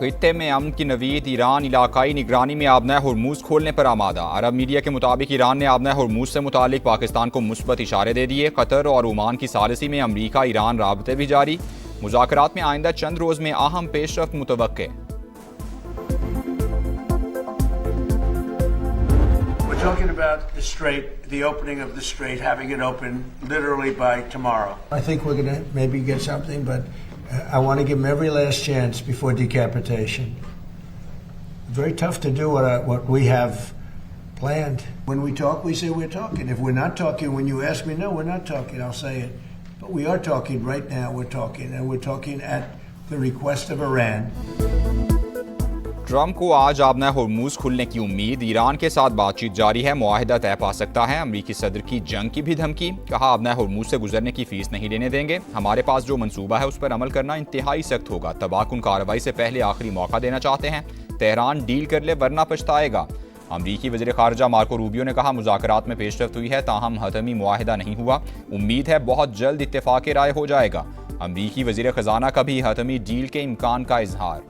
खित्ते में अमन की नवीद, ईरान इलाकाई निगरानी में आबना हुर्मुज खोलने पर आमादा। अरब मीडिया के मुताबिक ईरान ने आबना हुर्मुज से मुतालिक पाकिस्तान को मुस्बत इशारे दे दिए। कतर और ओमान की सालिसी में अमरीका ईरान राबते भी जारी। मुज़ाकरात में आइंदा चंद रोज़ में अहम पेशरफ्त मुतवक्के। We're talking about the strait, the opening of the strait, having it open literally by tomorrow. I think we're going to maybe get something, but I want to give them every last chance before decapitation. Very tough to do what we have planned. When we talk, we say we're talking. If we're not talking, when you ask me, no, we're not talking, I'll say it. But we are talking right now, we're talking, and we're talking at the request of Iran. Trump को आज आबना हुर्मुज खुलने की उम्मीद। Iran के साथ बातचीत जारी है, मुआहिदा तय पा सकता है। अमरीकी सदर की जंग की भी धमकी। कहा आबना हुर्मुज से गुजरने की फीस नहीं लेने देंगे। हमारे पास जो मंसूबा है उस पर अमल करना इंतहाई सख्त होगा। तबाहकुन कार्रवाई से पहले आखिरी मौका देना चाहते हैं। तेहरान डील कर ले वरना पछताएगा। अमरीकी वज़ीर ख़ारजा मार्को रूबियो ने कहा मुज़ाकरात में पेशरफ्त हुई है, ताहम हतमी मुआहिदा नहीं हुआ। उम्मीद है बहुत जल्द इत्तेफाक राय हो जाएगा। अमरीकी वज़ीर ख़जाना का भी हतमी डील के इम्कान का इजहार।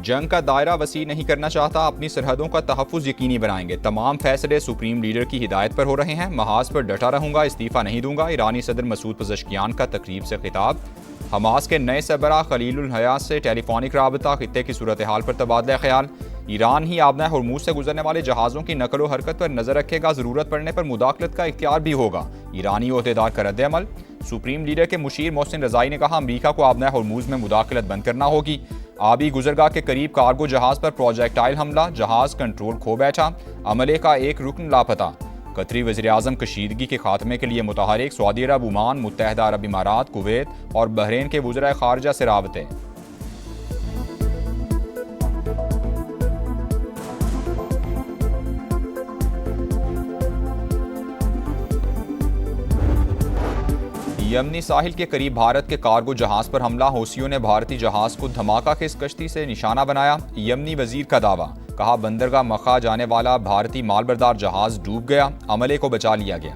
जंग का दायरा वसी नहीं करना चाहता, अपनी सरहदों का तहफ़्फ़ुज़ यकीनी बनाएंगे। तमाम फैसले सुप्रीम लीडर की हिदायत पर हो रहे हैं। महाज पर डटा रहूंगा, इस्तीफ़ा नहीं दूंगा। ईरानी सदर मसूद पज़ेश्कियान का तकरीब से खिताब। हमास के नए सरबराह खलीलुल हया से टेलीफोनिक राबता, खित्ते की सूरत हाल पर तबादला ख्याल। ईरान ही आबना हुर्मुज से गुजरने वाले जहाज़ों की नकल व हरकत पर नजर रखेगा। ज़रूरत पड़ने पर मुदाखलत का इख्तियार भी होगा। ईरानी ओहदेदार का रद्द-ए-अमल। सुप्रीम लीडर के मुशीर मोहसिन रज़ाई ने कहा अमरीका को आबना हुर्मुज में मुदाखलत बंद करना होगी। आबी गुजरगाह के करीब कार्गो जहाज पर प्रोजेक्टाइल हमला, जहाज कंट्रोल खो बैठा। अमले का एक रुकन लापता। कतरी वज़ीर आज़म कशीदगी के खात्मे के लिए मुतहरिक। सऊदी अरब, ओमान, मुत्तहदा अरब इमारात, कुवैत और बहरीन के वज़राए ख़ारजा से राबते। यमनी साहिल के करीब भारत के कार्गो जहाज पर हमला। हौसियों ने भारतीय जहाज को धमाका के इस कश्ती से निशाना बनाया। यमनी वजीर का दावा। कहा बंदरगाह मक्का जाने वाला भारतीय मालबरदार जहाज डूब गया, अमले को बचा लिया गया।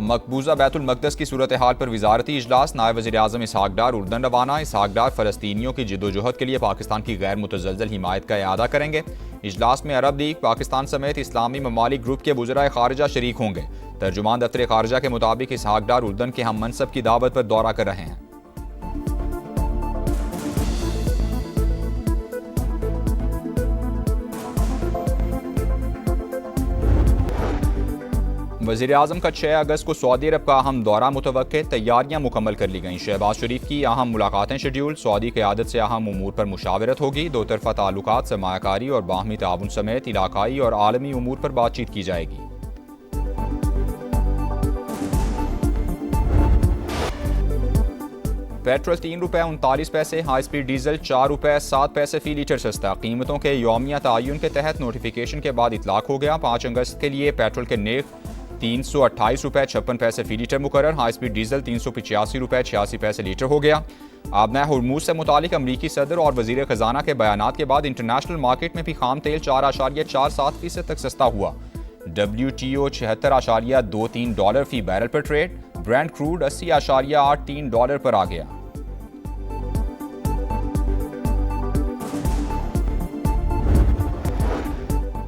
मकबूजा बैतुल मक़दस की सूरत हाल पर वजारती इजलास। नायब वज़ीर आज़म इसहाक डार उर्दन रवाना। इसहाक डार फ़लस्तीनियों की जिद्दोजहद के लिए पाकिस्तान की गैर मुतज़लज़ल हिमायत का इआदा करेंगे। इजलास में अरब लीग, पाकिस्तान समेत इस्लामी ममालिक ग्रुप के वज़राए ख़ारजा शरीक होंगे। तर्जुमान दफ्तर ख़ारजा के मुताबिक इसहाक डार उर्दन के हम मनसब की दावत पर दौरा कर रहे हैं। वज़ीर आज़म का 6 अगस्त को सऊदी अरब का अहम दौरा मुतवक्के। तैयारियां मुकम्मल कर ली गईं। शहबाज शरीफ की अहम मुलाकातें शेड्यूल। सऊदी क़यादत से अहम उमूर पर मुशावरत होगी। दो तरफ़ा ताल्लुकात, सरमायाकारी और बाहमी ताउन समेत इलाकाई और आलमी उमूर पर बातचीत की जाएगी। पेट्रोल 3 रुपये 39 पैसे, हाई स्पीड डीजल 4 रुपये 7 पैसे फी लीटर सस्ता। कीमतों के यौमिया तयन के तहत नोटिफिकेशन के बाद इतलाक हो गया। 5 अगस्त के लिए पेट्रोल के नेक 328 रुपये 56 पैसे फी लीटर मुकर्रर। हाई स्पीड डीजल 385 रुपये 86 पैसे लीटर हो गया। आबना हुर्मुज से मुतालिक अमरीकी सदर और वज़ीर ख़जाना के बयानात के बाद इंटरनेशनल मार्केट में भी खाम तेल 4.47% तक सस्ता हुआ। WTO $76.23 फी बैरल पर ट्रेड। ब्रेंट क्रूड $80.83 पर आ गया।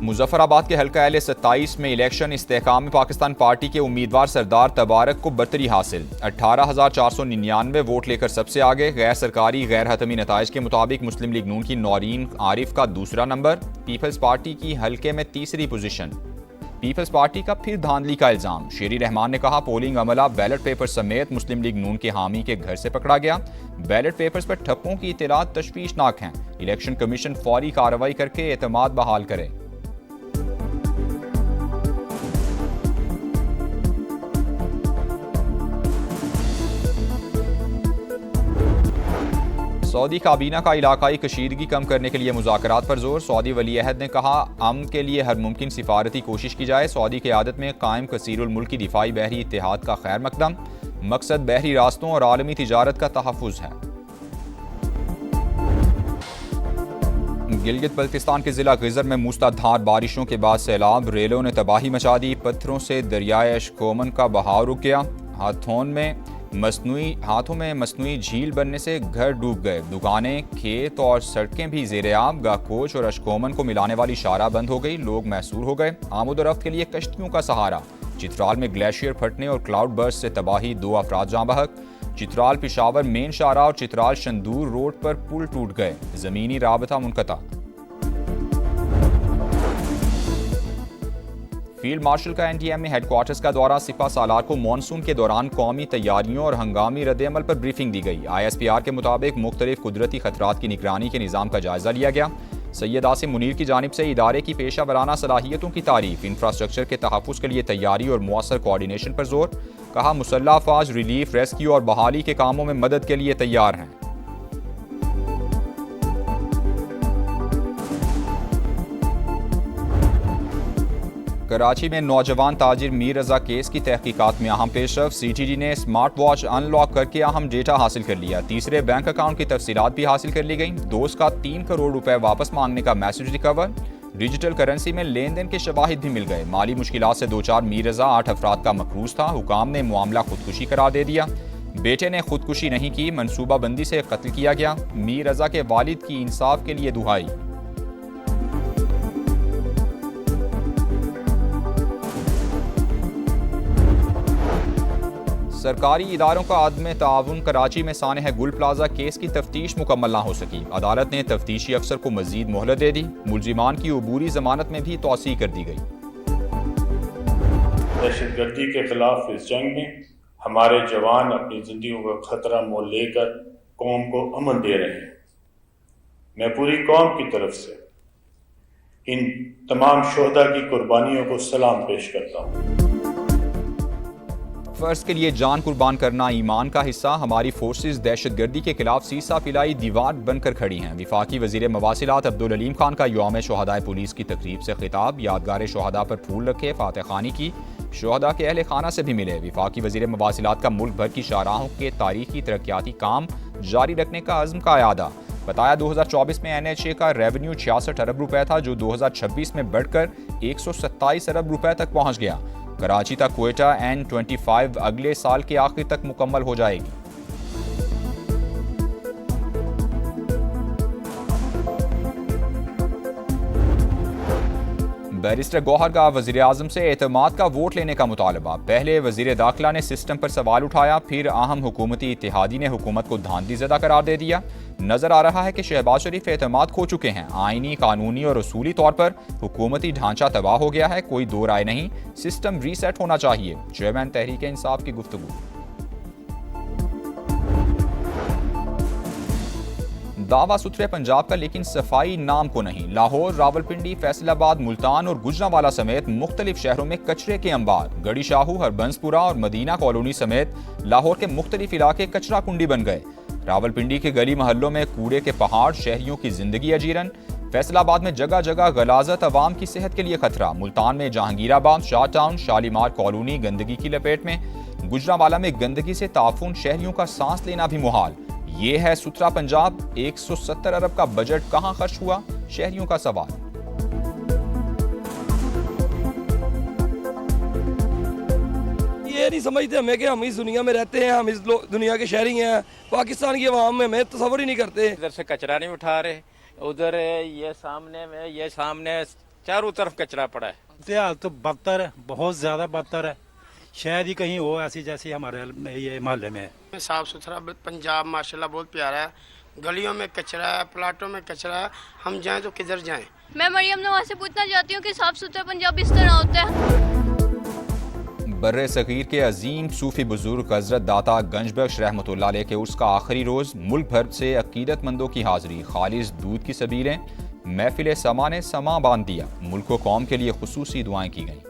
मुजफ्फराबाद के हल्का L27 में इलेक्शन। इस्तेहकाम पाकिस्तान पार्टी के उम्मीदवार सरदार तबारक को बरतरी हासिल। 18,499 वोट लेकर सबसे आगे। गैर सरकारी गैर हतमी नताइज के मुताबिक मुस्लिम लीग नून की नौरीन आरिफ का दूसरा नंबर। पीपल्स पार्टी की हल्के में तीसरी पोजीशन। पीपल्स पार्टी का फिर धांधली का इल्जाम। शेरी रहमान ने कहा पोलिंग अमला बैलेट पेपर समेत मुस्लिम लीग नून के हामी के घर से पकड़ा गया। बैलेट पेपर्स पर ठप्पों की इत्तलात तशवीशनाक हैं। इलेक्शन कमीशन फौरी कार्रवाई करके एतमाद बहाल करे। सऊदी काबीना का इलाकाई कशीदगी कम करने के लिए मुज़ाकरात पर जोर। सऊदी वली अहद ने कहा अमन के लिए हर मुमकिन सिफारती कोशिश की जाए। सऊदी क़यादत में कायम कसीरुल मुल्की दिफाई बहरी इत्तेहाद का खैर मकदम। मकसद बहरी रास्तों और आलमी तिजारत का तहफ़्फ़ुज़ है। गिलगित बल्तिस्तान के जिला गिजर में मूसलाधार बारिशों के बाद सैलाब, रेलों ने तबाही मचा दी। पत्थरों से दरियाए अशकोमन का बहाव रुक गया। हाथों में मसनूई झील बनने से घर डूब गए। दुकानें, खेत और सड़कें भी ज़ेर-ए-आब। गाकोच और अशकोमन को मिलाने वाली शाहराह बंद हो गई। लोग महसूर हो गए। आमद-ओ-रफ्त के लिए कश्तियों का सहारा। चित्राल में ग्लेशियर फटने और क्लाउड बर्स्ट से तबाही, 2 अफराद जाँ बहक। चित्राल पिशावर मेन शाहराह और चित्राल शंदूर रोड पर पुल टूट गए। ज़मीनी राबता मुनक़ता। फील्ड मार्शल का NTMA हेडक्वार्टर्स का दौरा। सिपा सालार को मानसून के दौरान कौमी तैयारियों और हंगामी रद्द-ए-अमल पर ब्रीफिंग दी गई। ISPR के मुताबिक मुख्तलिफ कुदरती खतरात की निगरानी के निज़ाम का जायजा लिया गया। सैयद आसिम मुनीर की जानिब से इदारे की पेशा वराना सलाहियतों की तारीफ, इंफ्रास्ट्रक्चर के तहफ़्फ़ुज़ के लिए तैयारी और मुअस्सर कोऑर्डिनेशन पर जोर। कहा, मुसल्लह अफ़वाज रिलीफ, रेस्क्यू और बहाली के कामों में मदद के लिए तैयार हैं। कराची में नौजवान ताजिर मीर रजा केस की तहकीकात में अहम पेशरफ। CTG ने स्मार्ट वॉच अनलॉक करके अहम डेटा हासिल कर लिया। तीसरे बैंक अकाउंट की तफसीलात भी हासिल कर ली गई। दोस्त का 3 करोड़ रुपए वापस मांगने का मैसेज रिकवर। डिजिटल करेंसी में लेन देन के शवाहिद भी मिल गए। माली मुश्किलात से 2-4 मीर रजा, 8 अफराद का मकरूज था। हुकाम ने मामला खुदकुशी करार दे दिया। बेटे ने खुदकुशी नहीं की, मनसूबाबंदी से कत्ल किया गया। मीर रजा के वालिद की इंसाफ के लिए दुहाई। सरकारी इदारों का आदम ताउन। कराची में सानह गुल प्लाजा केस की तफ्तीश मुकम्मल ना हो सकी। अदालत ने तफ्तीशी अफसर को मजीद मोहलत दे दी। मुलजिमान की अबूरी जमानत में भी तौसी कर दी गई। दहशतगर्दी के खिलाफ इस जंग में हमारे जवान अपनी जिंदगियों का खतरा मोल लेकर कौम को अमन दे रहे हैं। मैं पूरी कौम की तरफ से इन तमाम शोहदा की कुर्बानियों को सलाम पेश करता हूँ। फर्ज के लिए जान कुर्बान करना ईमान का हिस्सा। हमारी फोर्सेस दहशतगर्दी के खिलाफ सीसा पिलाई दीवार बनकर खड़ी हैं। वफाकी वजीर मवासिलात अब्दुल अलीम खान का यौम शोहदाए पुलिस की तकरीब से खिताब। यादगार शोहदा पर फूल रखे, फातह खानी की। शोहदा के अहले खाना से भी मिले। वफाकी वजीर मवासिलात का मुल्क भर की शाहराहों के तारीखी तरक्याती काम जारी रखने का अज़्म का यादा। बताया 2024 में NHA का रेवेन्यू 66 अरब रुपए था, जो 2026 में बढ़कर 127 अरब रुपए तक पहुंच गया। कराची तक क्वेटा N25 अगले साल के आखिर तक मुकम्मल हो जाएगी। बैरिस्टर गौहर का वजीर आजम से एतमाद का वोट लेने का मुतालबा। पहले वजीर दाखिला ने सिस्टम पर सवाल उठाया, फिर अहम हुकूमती इत्तेहादी ने हुकूमत को धांधली ज़दा करार दे दिया। नजर आ रहा है कि शहबाज शरीफ एतमाद खो चुके हैं। आईनी, कानूनी और उसूली तौर पर हुकूमती ढांचा तबाह हो गया है, कोई दो राय नहीं। सिस्टम रीसेट होना चाहिए। चेयरमैन तहरीक इंसाफ की गुफ्तगू। दावा सुथरे पंजाब का, लेकिन सफाई नाम को नहीं। लाहौर, रावलपिंडी, फैसलाबाद, मुल्तान और गुजरांवाला समेत मुख्तलिफ शहरों में कचरे के अंबार। गढ़ी शाहू, हरबंसपुरा और मदीना कॉलोनी समेत लाहौर के मुख्तलिफ इलाके कचरा कुंडी बन गए। रावलपिंडी के गली महल्लों में कूड़े के पहाड़, शहरियों की जिंदगी अजीरन। फैसलाबाद में जगह जगह गलाजत, अवाम की सेहत के लिए खतरा। मुल्तान में जहांगीराबाद, शाह टाउन, शालीमार कॉलोनी गंदगी की लपेट में। गुजरांवाला में गंदगी से ताफुन, शहरियों का सांस लेना भी मुहाल। ये है सुथरा पंजाब। 170 अरब का बजट कहां खर्च हुआ, शहरियों का सवाल। ये नहीं समझते हमें कि हम इस दुनिया में रहते हैं, हम इस दुनिया के शहरी हैं। पाकिस्तान की आवाम में हमें तस्वर ही नहीं करते। इधर से कचरा नहीं उठा रहे, उधर ये सामने चारों तरफ कचरा पड़ा है। हाल तो बदतर है, बहुत ज्यादा बदतर है। शायद ही कहीं हो ऐसी जैसी हमारे ये मोहल्ले में है। साफ सुथरा पंजाब माशाल्लाह बहुत प्यारा है। गलियों में कचरा है, प्लाटों में कचरा है, हम जाएं तो किधर जाएं। मैं मरियम नवाज से पूछना चाहती हूँ कि साफ सुथरा पंजाब इस तरह होता है। बर्रे सगीर के अजीम सूफी बुजुर्ग हजरत दाता गंजबख्श रहमतुल्लाह अलैह के उर्स का आखिरी रोज। मुल्क भर से अकीदतमंदों की हाजिरी। खालिस दूध की सबीलें। महफिल समा ने समा बांध दिया। मुल्क व कौम के लिए खुसूसी दुआएं की गईं।